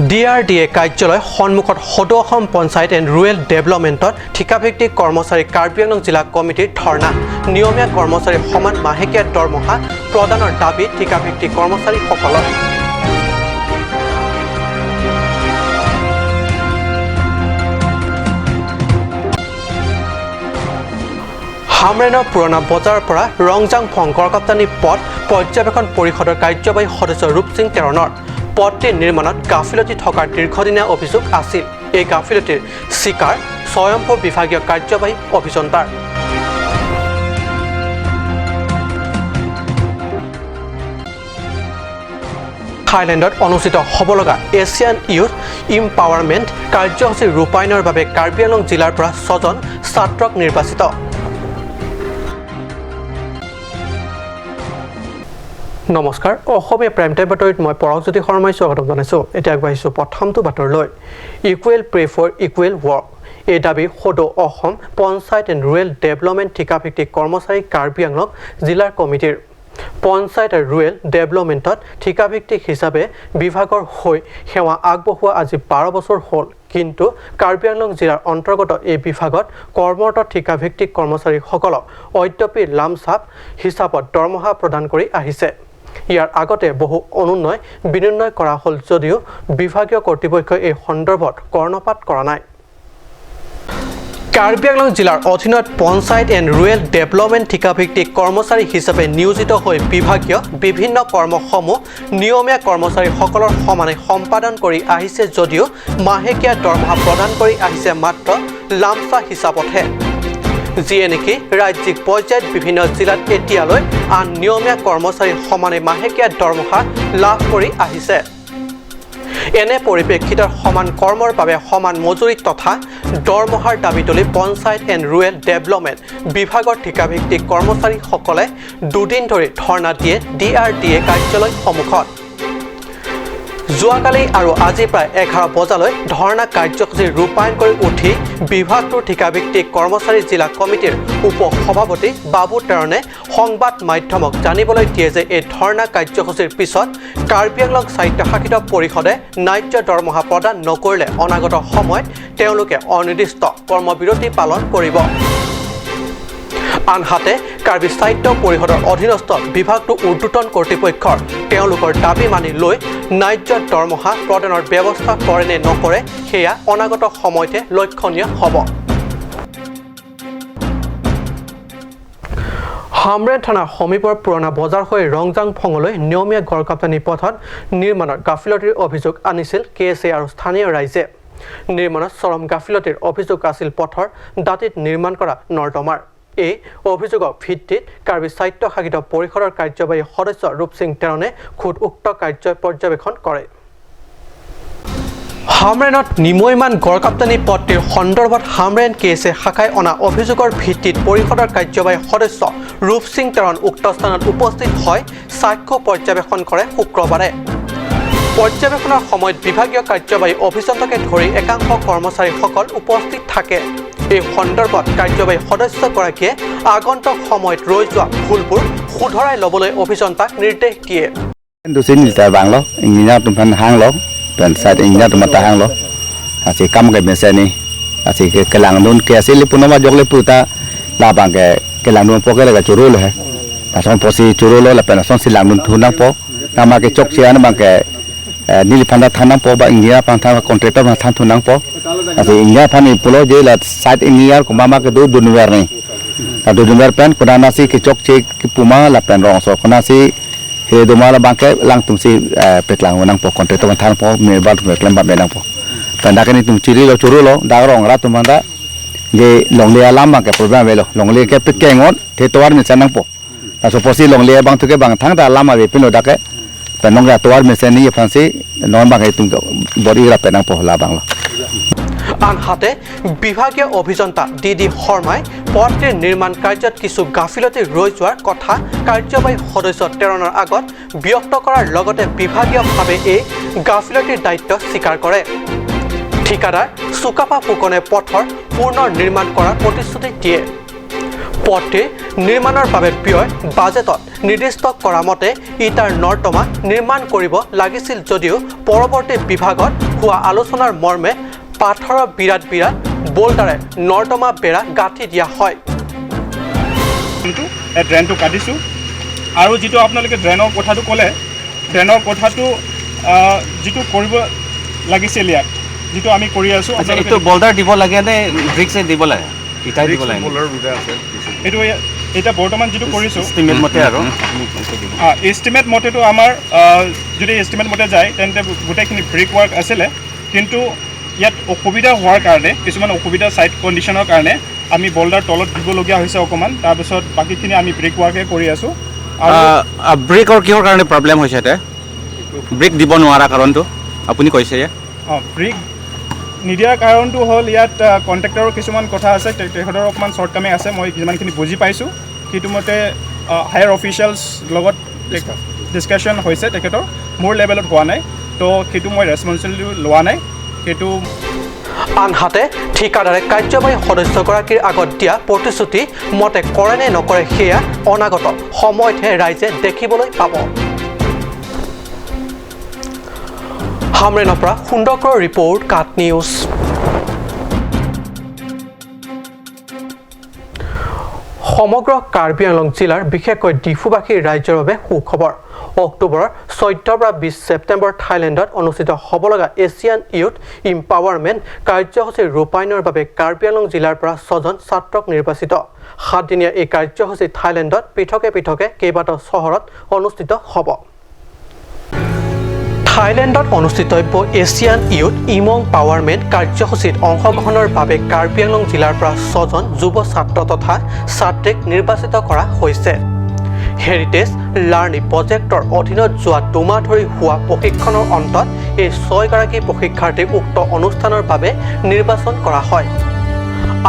DRDA কাৰ্যালয় সন্মুখত সদৌ অসম পঞ্চায়ত এণ্ড ৰুৰেল ডেভেলপমেণ্টত ঠিকাভিত্তিক কৰ্মচাৰী কাৰ্বি আংলং জিলা কমিটিৰ ধৰ্ণা নিয়মীয়া কৰ্মচাৰীৰ সমান মাহেকীয়া দৰমহা প্ৰদানৰ দাবী ঠিকাভিত্তিক কৰ্মচাৰীসকলৰ হামৰেনৰ পুৰণা বজাৰৰ পৰা ৰংজাং ফংকৰ কাপ্তানী পথ পৰ্যবেক্ষণ পৰিষদৰ কাৰ্যবাহী সদস্য ৰূপসিং তেৰণৰ পথটিৰ নিৰ্মাণত গাফিলতি থকাৰ দীৰ্ঘদিনীয়া অভিযোগ আছিল। এই গাফিলতিৰ চিকাৰ স্বয়ম্ভূ বিভাগীয় কাৰ্যবাহী অভিযন্তাৰ। থাইলেণ্ডত অনুষ্ঠিত হ'ব লগা এছিয়ান ইউথ ইম্পাৱাৰমেণ্ট কাৰ্যসূচীৰ ৰূপায়ণৰ বাবে কাৰ্বি আংলং জিলাৰ পৰা 6জন ছাত্ৰক নিৰ্বাচিত। নমস্কাৰ, অসমীয়া প্ৰাইম টাইম বাতৰিত মই পৰকজ্যোতি শৰ্মাই স্বাগতম জনাইছোঁ। এতিয়া আগবাঢ়িছোঁ প্ৰথমটো বাতৰিলৈ। Equal pay for equal work এই দাবী সদৌ Assam panchayat and rural development ঠিকাভিত্তিক কৰ্মচাৰী কাৰ্বি আংলং জিলাৰ কমিটিৰ। পঞ্চায়ত আৰু ৰুৰেল ডেভেলপমেণ্টত ঠিকাভিত্তিক হিচাপে বিভাগৰ হৈ সেৱা আগবঢ়োৱা আজি 12 বছৰ হ'ল, কিন্তু কাৰ্বি আংলং জিলাৰ অন্তৰ্গত এই বিভাগত কৰ্মৰত ঠিকাভিত্তিক কৰ্মচাৰীসকলক অদ্যপি লামচাপ হিচাপত দৰমহা প্ৰদান কৰি আহিছে। ইয়াৰ আগতে বহু অনুন্নয় বিনিময় কৰা হ'ল যদিও বিভাগীয় কৰ্তৃপক্ষই এই সন্দৰ্ভত কৰ্ণপাত কৰা নাই। কাৰ্বি আংলং জিলাৰ অধীনত পঞ্চায়ত এণ্ড ৰুৰেল ডেভেলপমেণ্ট ঠিকাভিত্তিক কৰ্মচাৰী হিচাপে নিয়োজিত হৈ বিভাগীয় বিভিন্ন কৰ্মসমূহ নিয়মীয়া কৰ্মচাৰীসকলৰ সমানে সম্পাদন কৰি আহিছে যদিও মাহেকীয়া দৰমহা প্ৰদান কৰি আহিছে মাত্ৰ লামচা হিচাপতহে, যিয়ে নেকি ৰাজ্যিক পৰ্যায়ত বিভিন্ন জিলাত এতিয়ালৈ আন নিয়মীয়া কৰ্মচাৰীৰ সমানে মাহেকীয়া দৰমহা লাভ কৰি আহিছে। এনে পৰিপ্ৰেক্ষিতৰ সমান কৰ্মৰ বাবে সমান মজুৰি তথা দৰমহাৰ দাবী তুলি পঞ্চায়ত এণ্ড ৰুৰেল ডেভেলপমেণ্ট বিভাগৰ ঠিকাভিত্তিক কৰ্মচাৰীসকলে দুদিন ধৰি ধৰ্ণা দিয়ে DRDA কাৰ্যালয় সন্মুখত। যোৱাকালি আৰু আজি প্ৰায় 11 বজালৈ ধৰ্ণা কাৰ্যসূচী ৰূপায়ণ কৰি উঠি বিভাগটোৰ ঠিকাভিত্তিক কৰ্মচাৰী জিলা কমিটিৰ উপ সভাপতি বাবু তেৰণে সংবাদ মাধ্যমক জানিবলৈ দিয়ে যে এই ধৰ্ণা কাৰ্যসূচীৰ পিছত কাৰ্বি আংলং স্বায়ত্তশাসিত পৰিষদে ন্যায্য দৰমহা প্ৰদান নকৰিলে অনাগত সময়ত তেওঁলোকে অনিৰ্দিষ্ট কৰ্মবিৰতি পালন কৰিব। আনহাতে কাৰ্বি স্বায়ত্ত পৰিষদৰ অধীনস্থ বিভাগটো ঊৰ্ধ্বতন কৰ্তৃপক্ষৰ তেওঁলোকৰ দাবী মানি লৈ ন্যায্য দৰমহা প্ৰদানৰ ব্যৱস্থা কৰে নে নকৰে সেয়া অনাগত সময়তে লক্ষণীয় হ'ব। হামৰেন থানাৰ সমীপৰ পুৰণা বজাৰ হৈ ৰংজাং ফঙলৈ নিয়মীয়া গড়কাপ্তানী পথত নিৰ্মাণৰ গাফিলতিৰ অভিযোগ আনিছিল KSA আৰু স্থানীয় ৰাইজে। নিৰ্মাণত চৰম গাফিলতিৰ অভিযোগ আছিল পথৰ দাঁতিত নিৰ্মাণ কৰা নৰ্দমাৰ। এই অভিযোগৰ ভিত্তিত কাৰ্বি স্বায়ত্তশাসিত পৰিষদৰ কাৰ্যবাহী সদস্য ৰূপসিং তেৰণে খুদ উক্ত কাৰ্য পৰ্যবেক্ষণ কৰে। হামৰেনত নিমৈমান গড়কাপ্তানী পথটিৰ সন্দৰ্ভত হামৰেন KSA শাখাই অনা অভিযোগৰ ভিত্তিত পৰিষদৰ কাৰ্যবাহী সদস্য ৰূপসিং তেৰণ উক্ত স্থানত উপস্থিত হয় সাক্ষ্য পৰ্যবেক্ষণ কৰে শুক্ৰবাৰে। পৰ্যবেক্ষণৰ সময়ত বিভাগীয় কাৰ্যবাহী অভিযন্তাকে ধৰি একাংশ কৰ্মচাৰীসকল উপস্থিত থাকে। এই সন্দৰ্ভত কাৰ্যবাহী সদস্যগৰাকীয়ে আগন্তুক সময়ত ৰৈ যোৱা ভুলবোৰ শুধৰাই ল'বলৈ অভিযন্তাক নিৰ্দেশ দিয়ে। Saat ini tu mata hang lo, asyik kam ke biasa ni, asyik ke langdun ke asyik lipun nama jok lipu ta, labang ke langdun pokok lega curul he, nason posi curul lo, lepas nason si langdun tunang po, nama ke cok sian bang ke nili panda tanang po, bang India panda kontraktor bang tan tunang po, asyik India pani pulau je lah saat ini ya, kumama ke dua nuwer ni, dua nuwer pen, kuna nasi ke cok cek ke puma, lepas rong so, kuna nasi he domala bangke lang tum si petlang wenang po kontraktor bantan po mirbat berklaim bat benang po tanda kini tum ciri lo curu lo darong rat tum anda ge long le alam bangke program velo long le ke pekengot te toar mi sanang po aso posi long le bang tu ke bang thang da alam ave pin lo dake penong ga toar mi seni ye fansi non bang he tum bori ra penang po la bang lo আনহাতে বিভাগীয় অভিযন্তা DD শৰ্মাই পথটিৰ নিৰ্মাণ কাৰ্যত কিছু গাফিলতি ৰৈ যোৱাৰ কথা কাৰ্যবাহী সদস্য তেৰণৰ আগত ব্যক্ত কৰাৰ লগতে বিভাগীয়ভাৱে এই গাফিলতিৰ দায়িত্ব স্বীকাৰ কৰে। ঠিকাদাৰ চুকাফা ফুকনে পথৰ পুনৰ নিৰ্মাণ কৰাৰ প্ৰতিশ্ৰুতি দিয়ে। পথটি নিৰ্মাণৰ বাবে ব্যয় বাজেটত নিৰ্দিষ্ট কৰা মতে ইটাৰ নৰ্দমা নিৰ্মাণ কৰিব লাগিছিল যদিও পৰৱৰ্তী বিভাগত হোৱা আলোচনাৰ মৰ্মে পাথৰৰ বিৰাট বোল্ডাৰে নৰ্দমা বেৰা গাঁঠি দিয়া হয়। কিন্তু এই ড্ৰেইনটো কাটিছোঁ আৰু যিটো আপোনালোকে ড্ৰেইনৰ কথাটো ক'লে ড্ৰেইনৰ কথাটো যিটো কৰিব লাগিছিল ইয়াত যিটো আমি কৰি আছোঁ এইটো বল্ডাৰ দিব লাগে নে ব্ৰিক্সে দিব লাগে ইটাই দিব লাগে এইটো এতিয়া বৰ্তমান যিটো কৰিছোঁ এষ্টিমেট মতে আৰু এষ্টিমেট মতেতো আমাৰ যদি এষ্টিমেট মতে যায় তেন্তে গোটেইখিনি ব্ৰিক ৱাৰ্ক আছিলে কিন্তু ইয়াত অসুবিধা হোৱাৰ কাৰণে কিছুমান অসুবিধা ছাইড কণ্ডিশ্যনৰ কাৰণে আমি বল্ডাৰ তলত দিবলগীয়া হৈছে অকণমান তাৰপিছত বাকীখিনি আমি ব্ৰিক ৱাৰ্কে কৰি আছোঁ আৰু ব্ৰিকৰ কিহৰ কাৰণে প্ৰব্লেম হৈছে এতিয়া ব্ৰিক দিব নোৱাৰা কাৰণটো আপুনি কৈছে ব্ৰিক নিদিয়াৰ কাৰণটো হ'ল ইয়াত কণ্ট্ৰেক্টৰৰ কিছুমান কথা আছে তেখেতৰ অকণমান শ্বৰ্টকামিং আছে মই যিমানখিনি বুজি পাইছোঁ সেইটো মতে হায়াৰ অফিচিয়েলছ লগত ডিছকাশ্যন হৈছে তেখেতৰ মোৰ লেভেলত হোৱা নাই তো সেইটো মই ৰেছপনচিবিলিটি লোৱা নাই সেইটো আনহাতে ঠিকাদাৰে কাৰ্যবাহী সদস্যগৰাকীৰ আগত দিয়া প্ৰতিশ্ৰুতি মতে কৰে নে নকৰে সেয়া অনাগত সময়তহে ৰাইজে দেখিবলৈ পাব। হামৰেনৰ পৰা সুন্দৰৰ ৰিপৰ্ট কাট নিউজ। সমগ্ৰ কাৰ্বি আংলং জিলাৰ বিশেষকৈ ডিফুবাসী ৰাজ্যৰ বাবে সুখবৰ। অক্টোবৰৰ 14 পৰা 20 ছেপ্টেম্বৰ থাইলেণ্ডত অনুষ্ঠিত হ'ব লগা এছিয়ান ইউথ ইম্পাৱাৰমেণ্ট কাৰ্যসূচীৰ ৰূপায়ণৰ বাবে কাৰ্বি আংলং জিলাৰ পৰা 6জন ছাত্ৰক নিৰ্বাচিত। 7দিনীয়া এই কাৰ্যসূচী থাইলেণ্ডত পৃথকে কেইবাটাও চহৰত অনুষ্ঠিত হ'ব। থাইলেণ্ডত অনুষ্ঠিতব্য এছিয়ান ইউথ ইম্পাৱাৰমেণ্ট কাৰ্যসূচীত অংশগ্ৰহণৰ বাবে কাৰ্বি আংলং জিলাৰ পৰা 6জন যুৱ ছাত্ৰ তথা ছাত্ৰীক নিৰ্বাচিত কৰা হৈছে। হেৰিটেজ লাৰ্ণিং প্ৰজেক্টৰ অধীনত যোৱা 2 মাহ ধৰি হোৱা প্ৰশিক্ষণৰ অন্তত এই 6গৰাকী প্ৰশিক্ষাৰ্থীক উক্ত অনুষ্ঠানৰ বাবে নিৰ্বাচন কৰা হয়।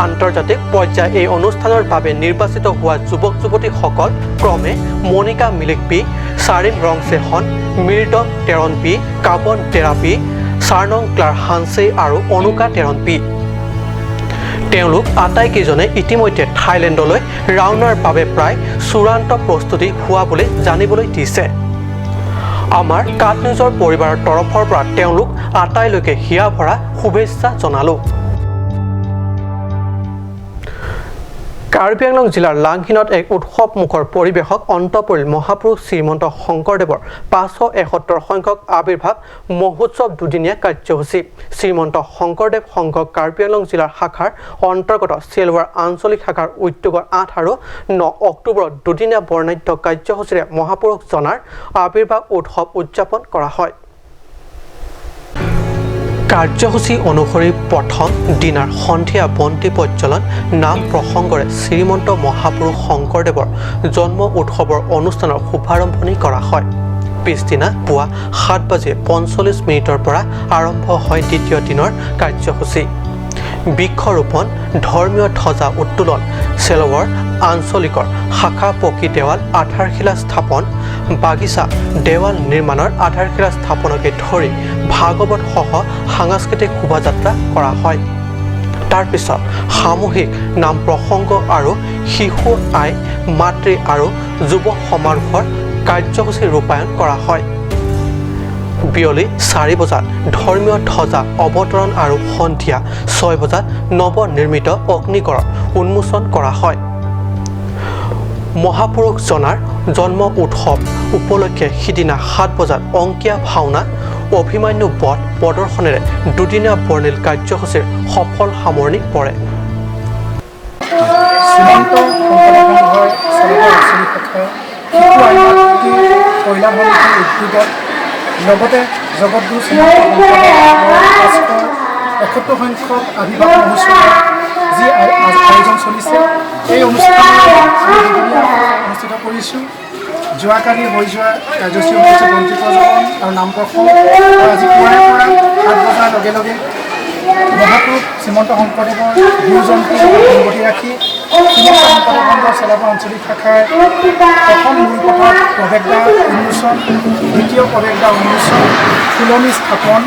আন্তৰ্জাতিক পৰ্যায়ৰ এই অনুষ্ঠানৰ বাবে নিৰ্বাচিত হোৱা যুৱক যুৱতীসকল ক্ৰমে মনিকা মিলিক পি, চাৰিম ৰংচেহন, মিৰ্ডম টেৰন পি, কাবন টেৰাপি, চাৰ্নং ক্লাৰ হানছে আৰু অনুকা টেৰন পি। তেওঁলোক আটাইকেইজনে ইতিমধ্যে থাইলেণ্ডলৈ ৰাওনাৰ বাবে প্ৰায় চূড়ান্ত প্ৰস্তুতি হোৱা বুলি জানিবলৈ দিছে। আমাৰ কাট নিউজৰ পৰিবাৰৰ তৰফৰ পৰা তেওঁলোক আটাইলৈকে হিয়া ভৰা শুভেচ্ছা জনালোঁ। কাৰ্বি আংলং জিলাৰ লাংহিনত এক উৎসৱমুখৰ পৰিৱেশত অন্ত পৰিল মহাপুৰুষ শ্ৰীমন্ত শংকৰদেৱৰ 571 সংখ্যক আৱিৰ্ভাৱ মহোৎসৱ দুদিনীয়া কাৰ্যসূচী। শ্ৰীমন্ত শংকৰদেৱ সংঘ কাৰ্বি আংলং জিলাৰ শাখাৰ অন্তৰ্গত চেলৱাৰ আঞ্চলিক শাখাৰ উদ্যোগত 8 আৰু 9 অক্টোবৰত দুদিনীয়া বৰ্ণাঢ্য কাৰ্যসূচীৰে মহাপুৰুষজনাৰ আৱিৰ্ভাৱ উৎসৱ উদযাপন কৰা হয়। কাৰ্যসূচী অনুসৰি প্ৰথম দিনাৰ সন্ধিয়া বন্তি প্ৰজ্বলন নাম প্ৰসংগৰে শ্ৰীমন্ত মহাপুৰুষ শংকৰদেৱৰ জন্ম উৎসৱৰ অনুষ্ঠানৰ শুভাৰম্ভণি কৰা হয়। পিছদিনা পুৱা 7:45 পৰা আৰম্ভ হয় দ্বিতীয় দিনৰ কাৰ্যসূচী। বৃক্ষৰোপণ, ধৰ্মীয় ধ্বজা উত্তোলন, চেলৱাৰ আঞ্চলিকৰ শাখা পকী দেৱাল আধাৰশিলা স্থাপন, বাগিচা দেৱাল নিৰ্মাণৰ আধাৰশিলা স্থাপনকে ধৰি ভাগৱত সহ সাংস্কৃতিক শোভাযাত্ৰা কৰা হয়। তাৰ পিছত সামূহিক নাম প্ৰসংগ আৰু শিশু আই মাতৃ আৰু যুৱ সমাৰোহৰ কাৰ্যসূচী ৰূপায়ণ কৰা হয়। বিয়লি 4 বজাত ধৰ্মীয় ধ্বজা অৱতৰণ আৰু সন্ধিয়া 6 বজাত নৱনিৰ্মিত অগ্নিগড়ৰ উন্মোচন কৰা হয়। মহাপুৰুষজনাৰ জন্ম উৎসৱ উপলক্ষে সিদিনা 7 বজাত অংকীয়া ভাওনা, অভিমান্যু বধ প্ৰদৰ্শনেৰে দুদিনীয়া বৰ্ণিল কাৰ্যসূচীৰ সফল সামৰণি পৰে। শ্ৰীমন্ত শংকৰদেৱৰ চেলৱাৰ আঞ্চলিক শাখাৰ শিশু আই মাতৃ কল্যাণ সমিতিৰ উদ্যোগত লগতে জগতগুৰু শ্ৰীমন্ত শংকৰদেৱৰ 571 সংখ্যক আৱিৰ্ভাৱ মহোৎসৱ যি আয়োজন চলিছে এই অনুষ্ঠানটো অনুষ্ঠিত কৰিছোঁ। যোৱাকালি হৈ যোৱা কাৰ্যসূচী হৈছে বন্তি প্ৰজ্বলন আৰু নাম প্ৰসংগ। আজি পুৱাৰে পৰা 7 বজাৰ লগে লগে মহাপুৰুষ শ্ৰীমন্ত শংকৰদেৱৰ গুৰুজয়ন্তী সংগতি ৰাখি শ্ৰীমন্ত শংকৰদেৱৰ চেলাপুৰ আঞ্চলিক শাখাৰ প্ৰথম মূলপথত প্ৰৱেশদ্বাৰ উন্মোচন, দ্বিতীয় প্ৰৱেশদ্বাৰ উন্মোচন, ফুলনি স্থাপন,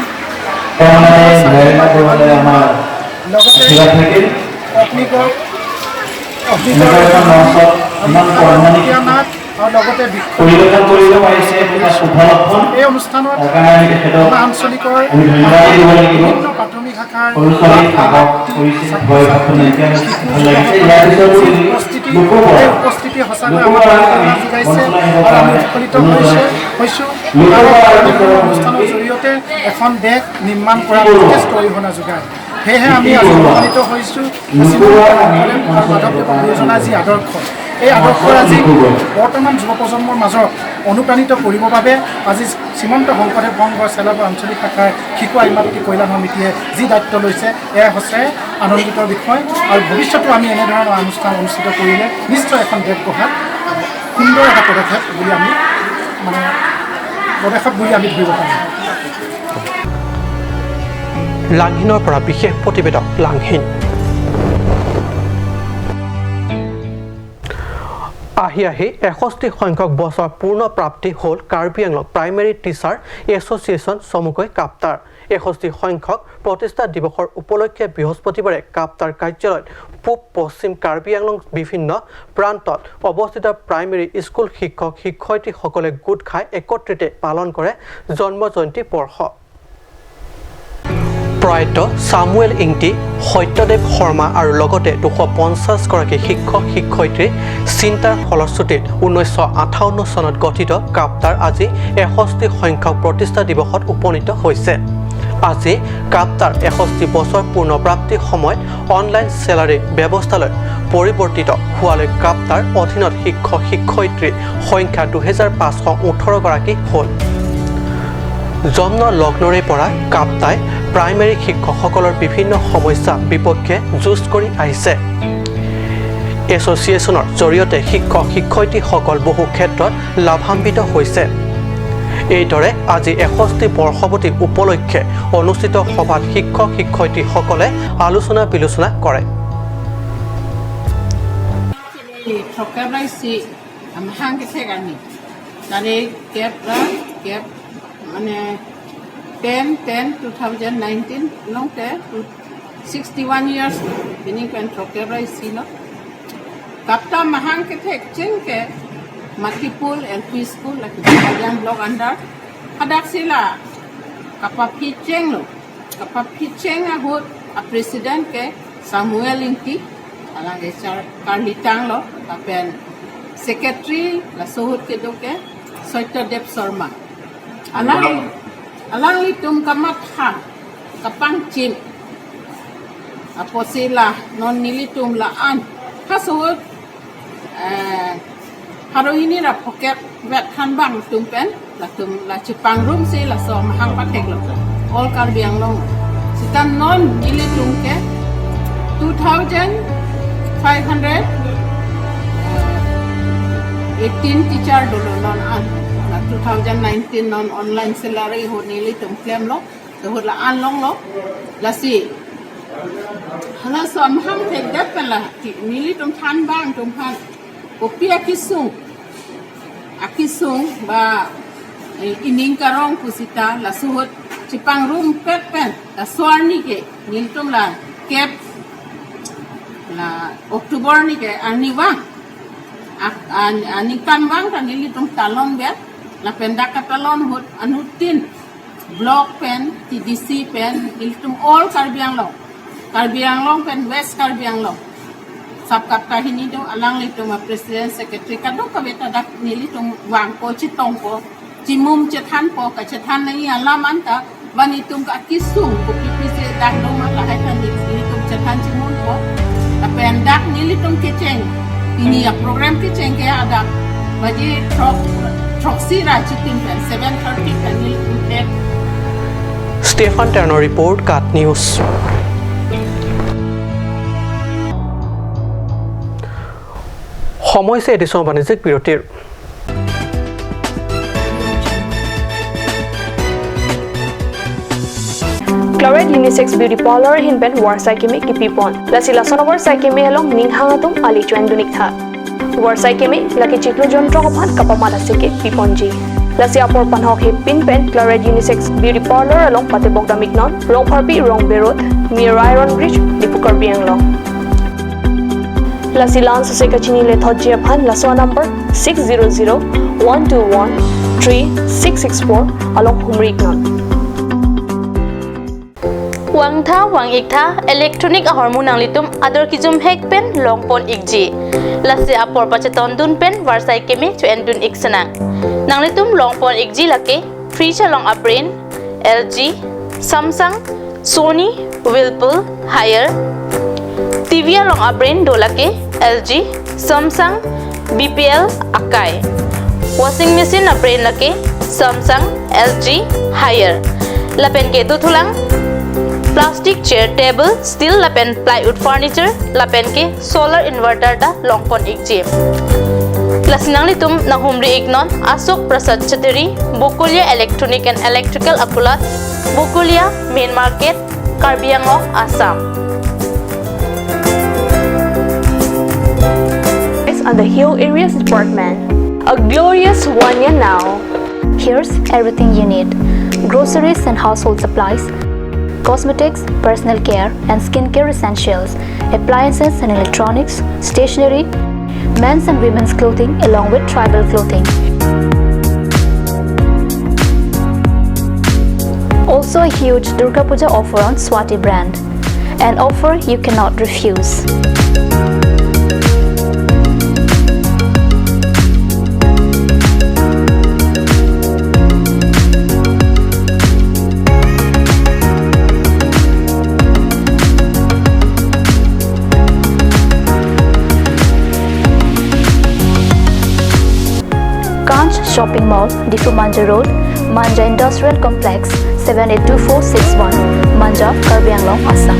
লগতে অগ্নিগড় অগ্নিগড় নাট আৰু লগতে এই অনুষ্ঠানত আমাৰ আঞ্চলিকৰ বিভিন্ন প্ৰাথমিক শাখাৰ উপস্থিতি সঁচাকৈ আমাৰ প্ৰেৰণা যোগাইছে আৰু আমি উৎফুল্লিত হৈছোঁ অনুষ্ঠানৰ জৰিয়তে এখন দেশ নিৰ্মাণ কৰাত যথেষ্ট অৰিহণা যোগায় সেয়েহে আমি আজি অনুপ্ৰাণিত হৈছোঁ মাধৱদেৱ গুৰুজনাৰ যি আদৰ্শ এই আদৰ্শই আজি বৰ্তমান যুৱ প্ৰজন্মৰ মাজত অনুপ্ৰাণিত কৰিবৰ বাবে আজি শ্ৰীমন্ত শংকৰদেৱ সংঘৰ চেলাবৰ আঞ্চলিক শাখাৰ শিশু আইমাতৃ কল্যাণ সমিতিয়ে যি দায়িত্ব লৈছে এয়া সঁচাই আনন্দিতৰ বিষয় আৰু ভৱিষ্যতো আমি এনেধৰণৰ অনুষ্ঠান অনুষ্ঠিত কৰিলে নিশ্চয় এখন দেশ গঢ়াত সুন্দৰ এটা পদক্ষেপ বুলি আমি ধৰিব পাৰিম লাংহিনৰ পৰা বিশেষ প্ৰতিবেদক লাংহিন আহি 61 সংখ্যক বছৰ পূৰ্ণ প্ৰাপ্তি হ'ল Karbi Anglong primary teacher association চমুকৈ কাপ্তাৰ 61 সংখ্যক প্ৰতিষ্ঠা দিৱসৰ উপলক্ষে বৃহস্পতিবাৰে কাপ্তাৰ কাৰ্যালয়ত পূব পশ্চিম কাৰ্বি আংলং বিভিন্ন প্ৰান্তত অৱস্থিত প্ৰাইমেৰী স্কুল শিক্ষক শিক্ষয়িত্ৰীসকলে গোট খাই একত্ৰিতে পালন কৰে জন্ম জয়ন্তী বৰ্ষ প্ৰয়াত সামুৱেল ইংতি সত্যদেৱ শৰ্মা আৰু লগতে 250 গৰাকী শিক্ষক শিক্ষয়িত্ৰীৰ চিন্তাৰ ফলশ্ৰুতিত 1958 চনত গঠিত কাপ্তাৰ আজি 61 সংখ্যক প্ৰতিষ্ঠা দিৱসত উপনীত হৈছে আজি কাপ্তাৰ 61 বছৰ পূৰ্ণপ্ৰাপ্তিৰ সময়ত অনলাইন চেলাৰী ব্যৱস্থালৈ পৰিৱৰ্তিত হোৱালৈ কাপ্তাৰ অধীনত শিক্ষক শিক্ষয়িত্ৰীৰ সংখ্যা 2518 গৰাকী হ'ল জন্ম লগ্নৰে পৰা কাপ্তাই প্ৰাইমেৰী শিক্ষকসকলৰ বিভিন্ন সমস্যা বিপক্ষে যুঁজ কৰি আহিছে এছ'চিয়েশ্যনৰ জৰিয়তে শিক্ষক শিক্ষয়িত্ৰীসকল বহু ক্ষেত্ৰত লাভান্বিত হৈছে এইদৰে আজি 61 বৰ্ষৱতী উপলক্ষে অনুষ্ঠিত সভাত শিক্ষক শিক্ষয়িত্ৰীসকলে আলোচনা বিলোচনা কৰে মানে 10/10/2019 longte 61 years bini kan trokera sino kapta mahang ke thek cheng ke matipul LP school la yang block under hadak sila kapaphi cheng a hot a president ke Samuel Inti ala HR Karlitang lo kapen secretary la sohut ke doke Satyadev Sharma alang litum kamat ha kapang chim aposila non nilitum la an hasut haroini ra poket vet khan bang tum pen la chipang room se la som hang patek lo all karbiang long sitan non nilitum ke 2518 teacher dolo non an 2019 non online salary ho nili tum claim lo to ho la an long lo la si hala som ham thek dap la nili tum than bang tum han ko pia kisung ba ining karong kusita la suhot chipang room pen la swarni ke nil tum la cap la October ni ke aniwang ani kan bang kan nili tum talon bet la penda katalon hot anutin block pen TDC pen iltum all Karbiang Long pen West Karbiang Long sab kapta hini do alang litum president secretary kadok kabeta dak nilitum wang ko chitong ko chimum chethan po ka chethan nai alaman ta banitum ka kisung ko pipise dak do ma la hai tan nilitum chethan chimun ko la pen dak nilitum kitchen ini ya program kitchen ke ada baje Troxira chitin pen 7:30 panel pen Stefan Turner report Cat News সময় edition বাণিজ্যিক বিৰতিৰ Chloride Unisex Beauty Parlor hinben warsai kimi kipipon lasila sonobor sai kimi helong ninghangatum ali chuan dunik tha warsai kimi laki chiklo jontro kophan kapamala sike piponji lasi apor panhok he pinpen Chloride Unisex Beauty Parlor along patebok damiknon rong pharpi rong berot near Iron Bridge Dipukar Bianglong Lasi lan sose kachini le thojia phan laswa number 600-121-3664 along Humrik non. Wang tha wang ik tha electronic hormone ang litum ador kijum hek pen longpon ikji lase apor pacheton dun pen warsai kemi to endun iksana nang litum longpon ikji lake free chalong aprin LG Samsung Sony Whirlpool Haier TV along aprin dolake LG Samsung BPL Akai washing machine aprin lake Samsung LG Haier lapen ke tu thulang plastic chair table steel lapen plywood furniture lapen ke solar inverter da longpon ikji lasinang litum na humri ignon Asok Prasad Chateri Bukulia Electronic and Electrical Akulat Bukulia Main Market Karbi Anglong Assam On the Hill Areas Department. A glorious one year now. Here's everything you need: groceries and household supplies, cosmetics, personal care and skincare essentials, appliances and electronics, stationery, men's and women's clothing along with tribal clothing. Also a huge Durga Puja offer on Swati brand, an offer you cannot refuse. Shopping Mall, Difu Manja Road, Manja Industrial Complex, 782461, Manja, Karbi Anglong, Assam.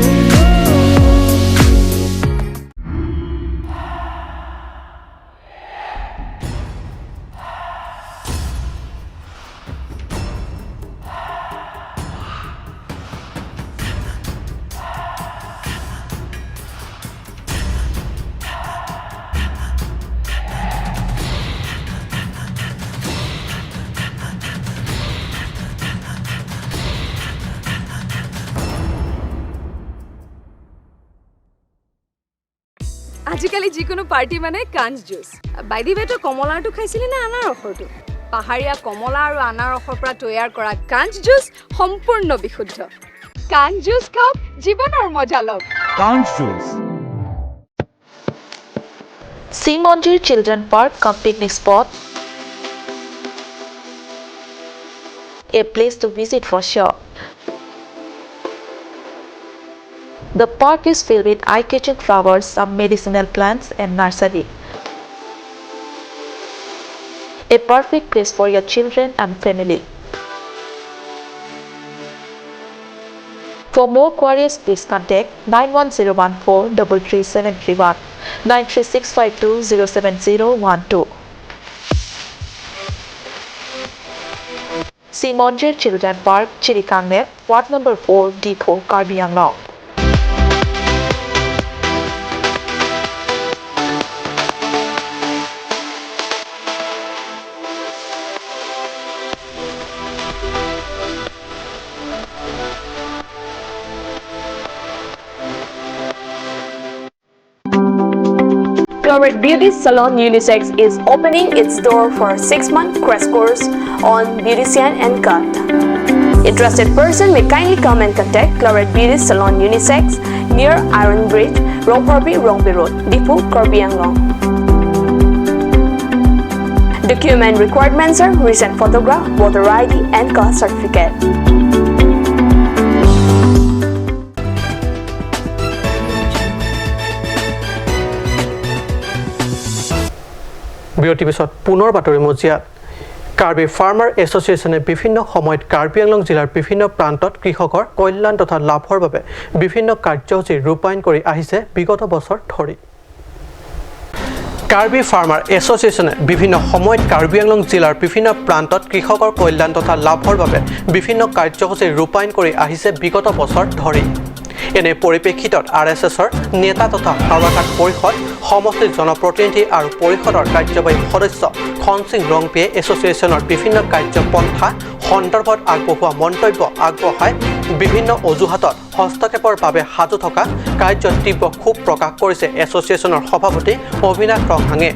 আজিকালি যিকোনো party মানে কাঞ্জ juice বাইদি বেটো কমলাটো খাইছিলি না আনাৰসৰটো পাহাৰীয়া কমলা আৰু আনাৰসৰ পৰা তৈয়াৰ কৰা কাঞ্জ জুচ সম্পূৰ্ণ বিশুদ্ধ কাঞ্জ জুচ খাওক জীৱনৰ মজা লওক কাঞ্জ juice Simonjir Children Park cum picnic spot a place to visit for sure. The park is filled with eye-catching flowers, some medicinal plants and nursery. A perfect place for your children and family. For more queries, please contact 91014-33731, 93652-07012. Simonjir Children Park, Chirikangnet, Ward number 4, D4, Karbi Anglong. Cloret Beauty Salon Unisex is opening its door for a 6-month crash course on beautician and cut. Interested person may kindly come and contact Cloret Beauty Salon Unisex near Iron Bridge, Rongporbi Road, Difu, Karbi Anglong. Document requirements are recent photograph, voter ID and caste certificate. বিৰতিৰ পিছত পুনৰ বাতৰি মজিয়াত Karbi farmer এছ'চিয়েশ্যনে বিভিন্ন সময়ত কাৰ্বি আংলং জিলাৰ বিভিন্ন প্ৰান্তত কৃষকৰ কল্যাণ তথা লাভৰ বাবে বিভিন্ন কাৰ্যসূচী ৰূপায়ণ কৰি আহিছে বিগত বছৰ ধৰি কাৰ্বি ফাৰ্মাৰ এছ'চিয়েশ্যনে বিভিন্ন সময়ত কাৰ্বি আংলং জিলাৰ বিভিন্ন প্ৰান্তত কৃষকৰ কল্যাণ তথা লাভৰ বাবে বিভিন্ন কাৰ্যসূচী ৰূপায়ণ কৰি আহিছে বিগত বছৰ ধৰি এনে পৰিপ্ৰেক্ষিতত RSSৰ নেতা তথা হাৱাঘাট পৰিষদ সমষ্টিৰ জনপ্ৰতিনিধি আৰু পৰিষদৰ কাৰ্যবাহী সদস্য খনসিং ৰংপিয়ে এছ'চিয়েশ্যনৰ বিভিন্ন কাৰ্যপন্থা সন্দৰ্ভত আগবঢ়োৱা মন্তব্য আগবঢ়াই বিভিন্ন অজুহাতত হস্তক্ষেপৰ বাবে সাজু থকা কাৰ্যত তীব্ৰ ক্ষোভ প্ৰকাশ কৰিছে এছ'চিয়েশ্যনৰ সভাপতি অবিনাশ ৰংহাঙে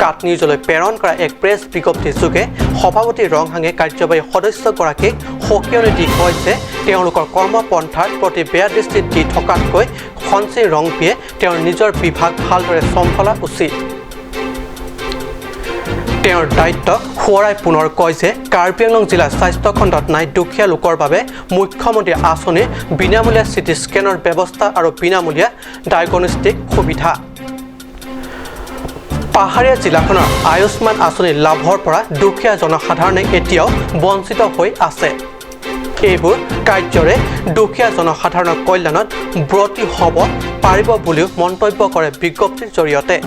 কাট নিউজলৈ প্ৰেৰণ কৰা এক প্ৰেছ বিজ্ঞপ্তি যোগে সভাপতি ৰংহাঙে কাৰ্যবাহী সদস্যগৰাকীক সকিয়নি দি কয় যে তেওঁলোকৰ কৰ্মপন্থাৰ প্ৰতি বেয়া দৃষ্টিত দি থকাতকৈ খঞ্চি ৰংপিয়ে তেওঁৰ নিজৰ বিভাগ ভালদৰে চম্ভালা উচিত তেওঁৰ দায়িত্ব সোঁৱৰাই পুনৰ কয় যে কাৰ্বি আংলং জিলাৰ স্বাস্থ্য খণ্ডত নাই দুখীয়া লোকৰ বাবে মুখ্যমন্ত্ৰী আঁচনিৰ বিনামূলীয়া চিটি স্কেনৰ ব্যৱস্থা আৰু বিনামূলীয়া ডায়েগনষ্টিক সুবিধা পাহাৰীয়া জিলাখনৰ আয়ুষ্মান আঁচনিৰ লাভৰ পৰা দুখীয়া জনসাধাৰণে এতিয়াও বঞ্চিত হৈ আছে এইবোৰ কাৰ্যৰে দুখীয়া জনসাধাৰণৰ কল্যাণত ব্ৰতী হ'ব পাৰিব বুলিও মন্তব্য কৰে বিজ্ঞপ্তিৰ জৰিয়তে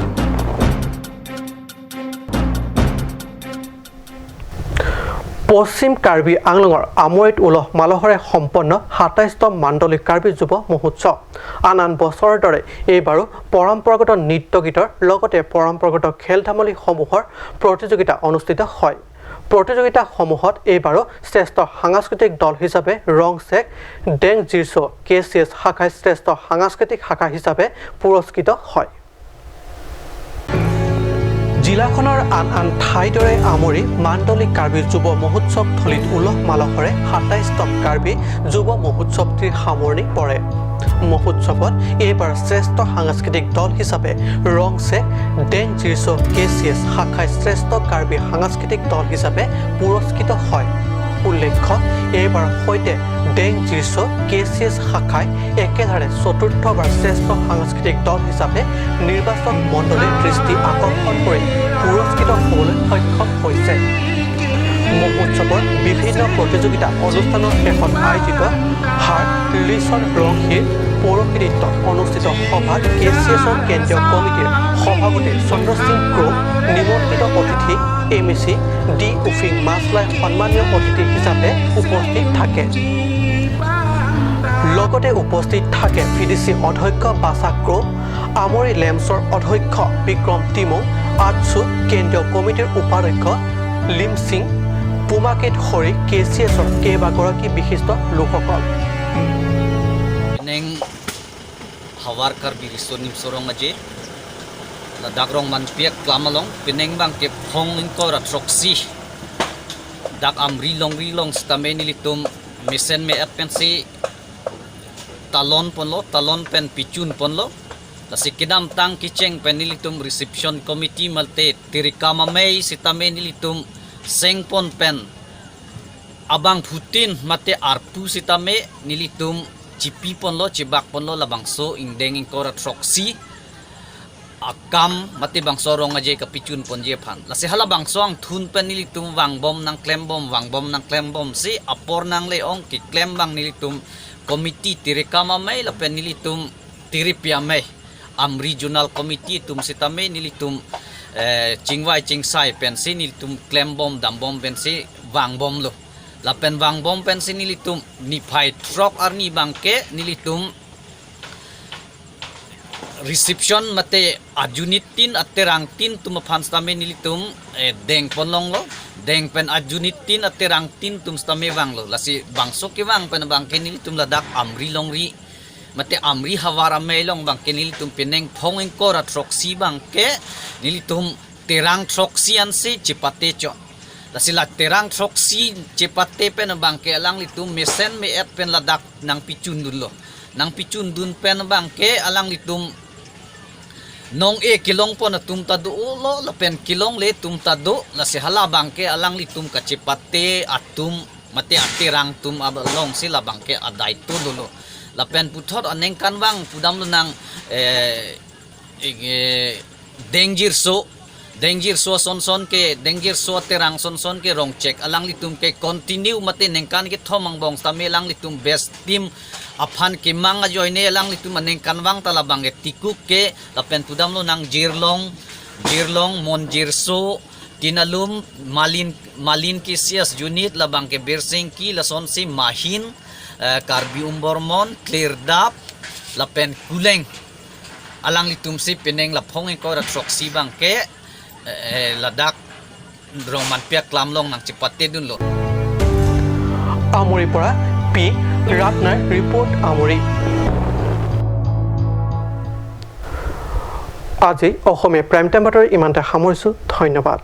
পশ্চিম কাৰ্বি আংলঙৰ আমৰিত উলহ মালহৰে সম্পন্ন ২৭তম মাণ্ডলিক কাৰ্বি যুৱ মহোৎসৱ আন বছৰৰ দৰে এইবাৰো পৰম্পৰাগত নৃত্য গীতৰ লগতে পৰম্পৰাগত খেল ধেমালিসমূহৰ প্ৰতিযোগিতা অনুষ্ঠিত হয় প্ৰতিযোগিতাসমূহত এইবাৰো শ্ৰেষ্ঠ সাংস্কৃতিক দল হিচাপে ৰংচেক ডেং জিৰছ KCS শাখাই শ্ৰেষ্ঠ সাংস্কৃতিক শাখা হিচাপে পুৰস্কৃত হয় জিলাখনৰ আন ঠাইৰ দৰে আমৰি মাণ্ডলিক কাৰ্বি যুৱ মহোৎসৱ থলীত উলহ মালহৰে ২৭তম কাৰ্বি যুৱ মহোৎসৱটিৰ সামৰণি পৰে মহোৎসৱত এইবাৰ শ্ৰেষ্ঠ সাংস্কৃতিক দল হিচাপে ৰংচেক ডেং জিৰছ KCS শাখাই শ্ৰেষ্ঠ কাৰ্বি সাংস্কৃতিক দল হিচাপে পুৰস্কৃত হয় উল্লেখ্য এইবাৰ সৈতে ডেং জিৰছ KCS শাখাই একেধাৰে চতুৰ্থবাৰ শ্ৰেষ্ঠ সাংস্কৃতিক দল হিচাপে নিৰ্বাচক মণ্ডলীৰ দৃষ্টি আকৰ্ষণ কৰি পুৰস্কৃত হ'বলৈ সক্ষম হৈছে মহোৎসৱৰ বিভিন্ন প্ৰতিযোগিতা অনুষ্ঠানৰ শেষত আয়োজিত হাৰ্ট লিচন ৰংহীৰ পৌৰহিত্যত অনুষ্ঠিত সভাত KCSৰ কেন্দ্ৰীয় কমিটিৰ সভাপতি চন্দ্ৰ সিং ক্ৰো নিমন্ত্ৰিত অতিথি MEC ডি উফিং মাছলাই সন্মানীয় অতিথি হিচাপে উপস্থিত থাকে লগতে উপস্থিত থাকে VDC অধ্যক্ষ বাছা ক্ৰো আমৰি লেম্পছৰ অধ্যক্ষ বিক্ৰম টিমো আটছু কেন্দ্ৰীয় কমিটিৰ উপাধ্যক্ষ লিম সিং পুমাকেট হৰি KCSৰ কেইবাগৰাকী বিশিষ্ট লোকসকল hawar kar bi risonim sorong aje la dagrong man piak klamalong pineng bang ke phong in ko ratroksi dak amri long stameni litum misen me apensi talon pen pichun ponlo la sikidam tang kicheng penilitum reception committee malte tirikama mei sitameni litum sengpon pen abang putin mate arpu sitame nilitum cipi ponlo cibak ponlo labangso indengin kora troksi akam mati bangso rong aje kapicun ponje phan lase hala bangso ang thun pen nilitum wangbom nang klem bom si apor nang leong ki klem bang nilitum komiti tirekama mai la pen nilitum tiripia mai am regional committee tum sitame nilitum chingwai chingsai pen si nilitum klem bom dambom pen si wangbom lo lapen bang bom pensi nilitum ni phai trok arni bangke nilitum reception mate ajunitin aterang tin tum phans tame nilitum deng ponlong lo deng pen ajunitin aterang tin tum stame bang lo lasi bangso ke bang pen bangke nilitum ladak amri longri mate amri hawara melong bangke nilitum peneng phongeng kora trok si bangke nilitum terang trok si ansi cipate cho lasila terang troksi cepate pen bangke alang litum mesen me et pen ladak nang picun dun dun pen bangke alang litum nong kilong pon tum tadu lo la pen kilong le tum tadu lasi hala bangke alang litum ka cepate atum mate aterang tum abalong sila bangke adai tu dulu la pen puthot aneng kan bang pudam nang Dengjir so son ke dengjir so terang son ke rong check alang litum ke continue mate nengkan ke thomang bong tame lang litum best team aphan ke manga joine alang litum nengkan wang talabang ke tikuk ke lapen pudam lo nang jirlong monjirso kinalum malin ki sias unit labang ke bersing ki lason si mahin karbi umbormon clear dap lapen kuleng alang litum si peneng lapong ko ra troksi bang ke ladak roman pia klamlong nang cipate dun lo Amri পৰা P ৰাটনাৰ report Amri আজি অসমীয়া prime time বাতৰি ইমানতে সামৰিছোঁ ধন্যবাদ